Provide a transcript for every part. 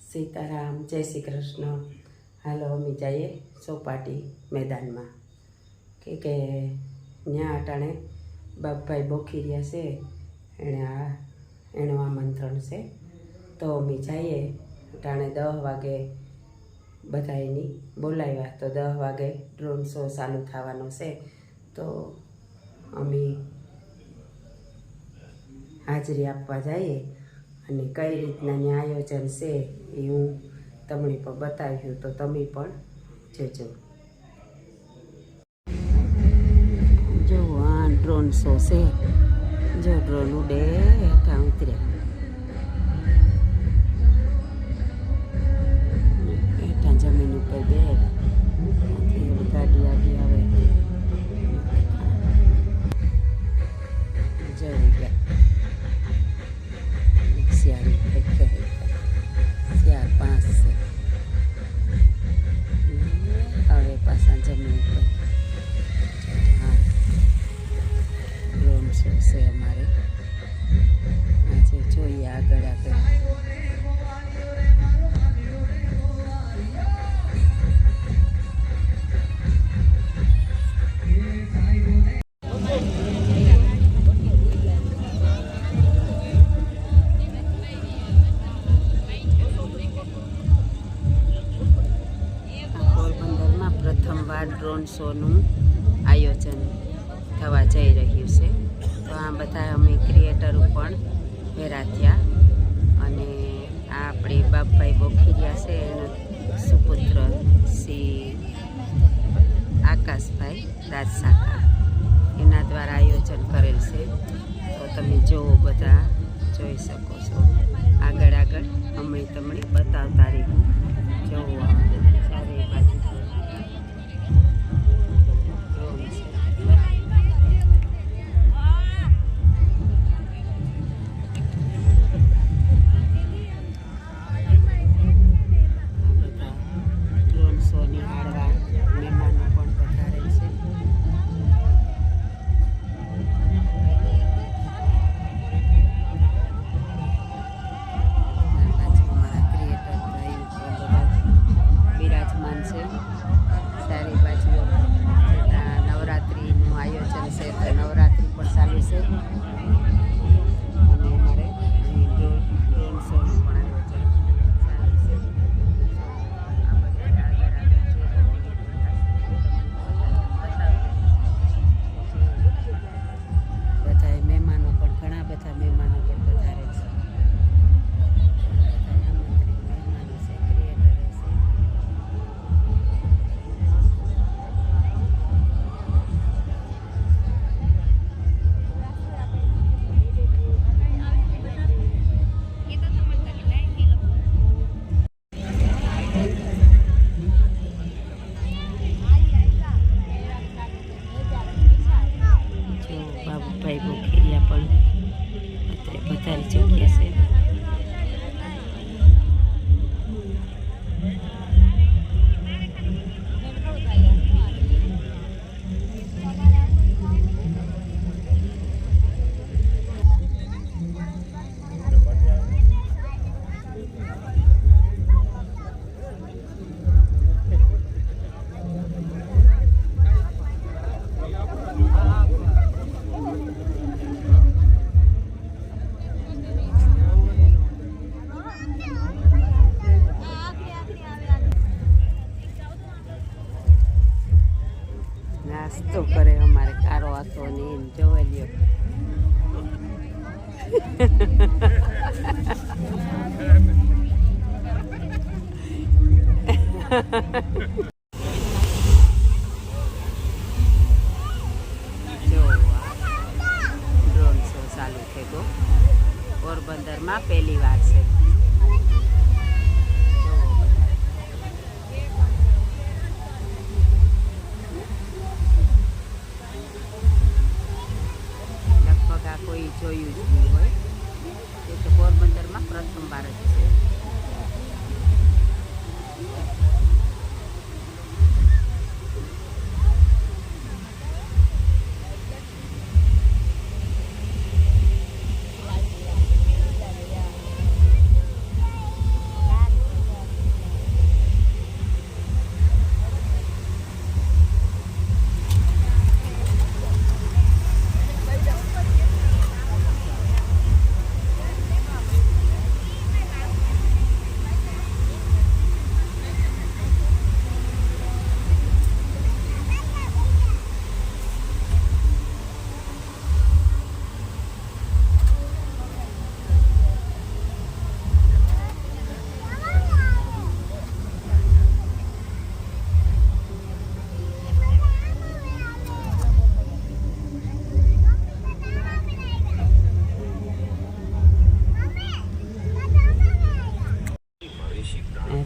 સીતારામ, જય શ્રી કૃષ્ણ. હાલો અમે જઈએ ચોપાટી મેદાનમાં કે ત્યાં અટાણે બાપભાઈ બોખીરિયા છે, એનું આમંત્રણ છે. તો અમે જઈએ અટાણે 10 વાગે બધાની બોલાવ્યા. તો 10 વાગે ડ્રોન શો ચાલુ થવાનો છે. તો અમે હાજરી આપવા જઈએ અને કઈ રીતના આયોજન છે એ હું તમને પણ બતાવ્યું. તો તમે પણ જોજો. જો આ ડ્રોન શો છે. જો ડ્રોન ઉડે હેઠા ઉતર્યા, હેઠા જમીન ઉપર બે ગાડી આડી આવે જઈ ગયા. શિયાળ 5 છે. હવે પાછા જમીન ઉપર ડ્રોન શો છે અમારે. આજે જોઈએ આગળ આગળ. પ્રથમવાર ડ્રોન શોનું આયોજન થવા જઈ રહ્યું છે. તો આ બધા અમે ક્રિએટરો પણ ભેરા થયા અને આ આપણે બાપભાઈ બોખીરિયા છે એના સુપુત્ર શ્રી આકાશભાઈ રાજસાકા એના દ્વારા આયોજન કરેલ છે. તો તમે જોવો, બધા જોઈ શકો છો. આગળ આગળ અમે તમને બતાવતા રહીશું. જોવો ચારે બાજુ બાપભાઈ બોખીરિયા પણ અત્યારે પધારી ચૂક્યા છે. નાસ્તો કરે અમારે કારો હતો ને એમ જોવા લ્યો. જો ડ્રોન શો ચાલુ થયો. પોરબંદરમાં પહેલી વાર છે. કોઈ જોયું જ નહીં હોય. એ તો પોરબંદરમાં પ્રથમવાર જ છે.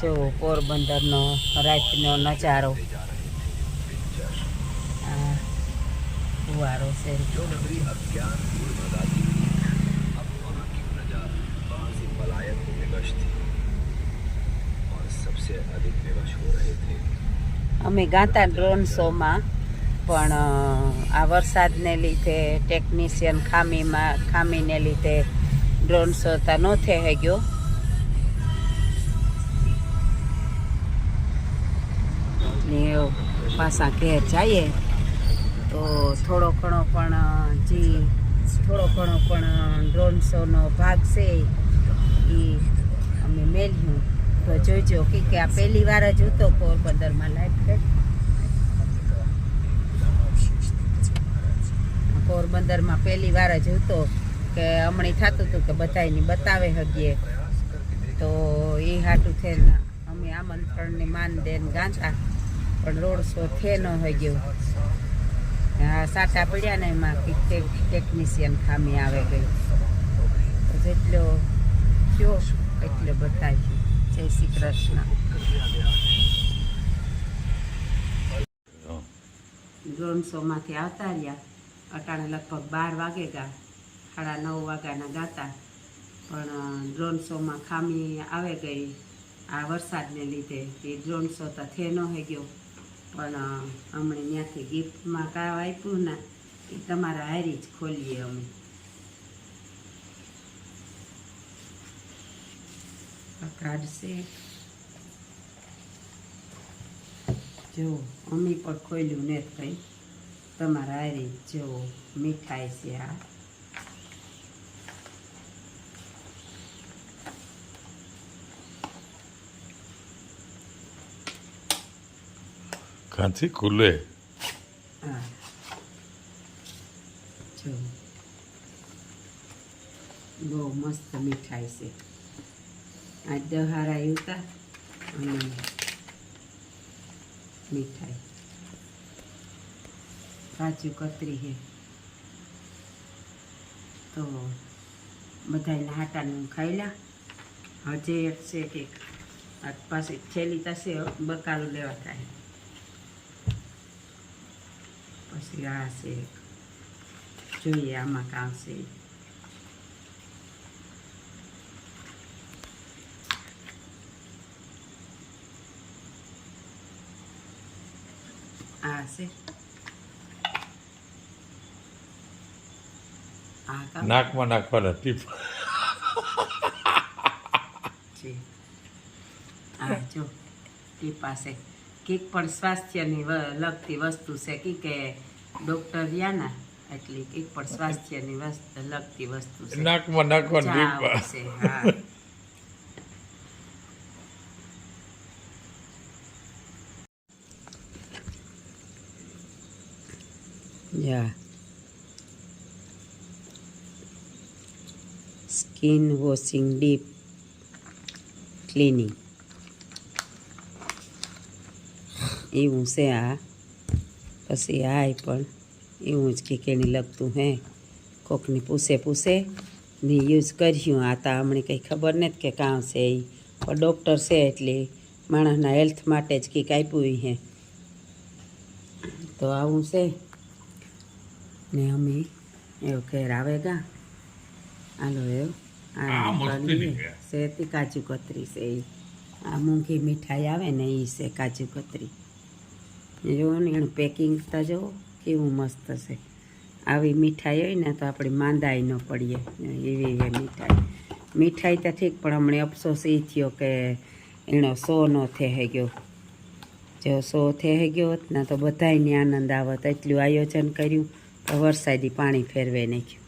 જો પોરબંદરનો રાતનો નજારો. આ ફુવારો છે. અમે ગાતા ડ્રોન શોમાં, પણ આ વરસાદને લીધે ટેકનિશિયન ખામીને લીધે ડ્રોન શો તા ન થઈ ગયો. ને પાછા ઘેર જઈએ તો થોડો ઘણો પણ ડ્રોન શોનો ભાગ છે એ અમે મેળ્યું. તો જોઈજો કે આ પહેલી વાર જ હતો પોરબંદરમાં લાઈફ. પોરબંદરમાં પહેલી વાર જ હતો કે હમણાં થતું હતું કે બધાની બતાવે હગીએ. તો એ હાટું થઈને અમે આમંત્રણને માન દેને ગાતા, પણ રોડ શો થે ન હગ્યો. સાટા પડ્યા ને એમાં ટેકનિશિયન ખામી આવે ગઈ. જેટલો થયો એટલો બતાવ્યો. જય શ્રી કૃષ્ણ. ડ્રોન શોમાંથી આવતા રહ્યા. અટાણે લગભગ 12 વાગે ગયા, 9:30 વાગ્યાના ગાતા, પણ ડ્રોન શોમાં ખામી આવે ગઈ આ વરસાદને લીધે. એ ડ્રોન શો તો થે ન ગયો. પણ અમને ત્યાંથી ગિફ્ટમાં કાવ આપ્યું ને એ તમારા હારી જ ખોલીએ અમે. કાઢશે જો અમે પણ ખોલ્યું ને કંઈ તમારા હારી જો મીઠાઈ છે. આ કાંથી ખુલે? હા જો બહુ મસ્ત મીઠાઈ છે. આ દહારા ઉતા અને મીઠાઈ કાજુ કતરી છે. તો બધાને હાટાને ખાઈ લ્યા. હજે એક છે કે પાછી છેલ્લી થશે બકાલું લેવા થાય. પછી આ છે, જોઈએ આમાં કામ છે. આ છે નાકમાં નાખવાના ટીપ. આ જો ટીપા છે. કંઈક પણ સ્વાસ્થ્યની લગતી વસ્તુ છે. કે ડૉક્ટર યાના એટલે કંઈક પણ સ્વાસ્થ્યની લગતી વસ્તુ છે. નાકમાં નાખવાના ટીપા છે. હા યા સ્કિન વોશિંગ ડીપ ક્લિનિંગ એવું છે. આ પછી આ પણ એવું જ કે કેની લગતું હે. કોકની પૂછે ને યુઝ કર્યું. આ તો હમણાં કંઈ ખબર નથી કે કામ છે એ, પણ ડૉક્ટર છે એટલે માણસના હેલ્થ માટે જ કંઈક આપ્યું હે. તો આવું છે ને અમે એવું ઘેર આવે ગા. હાલો એવું છે. કાજુ કતરી છે એ. આ મૂંગી મીઠાઈ આવે ને એ છે કાજુ કતરી. જુઓ ને એનું પેકિંગ તો જુઓ કેવું મસ્ત છે. આવી મીઠાઈ હોય ને તો આપણે માંદાઈ ન પડીએ એવી મીઠાઈ તો ઠીક, પણ હમણાં અફસોસ એ થયો કે એનો શો ન થઈ ગયો. જો શો થઈ ગયો હોત ને તો બધાયને આનંદ આવત. એટલું આયોજન કર્યું તો વરસાદી પાણી ફેરવે નાખ્યું.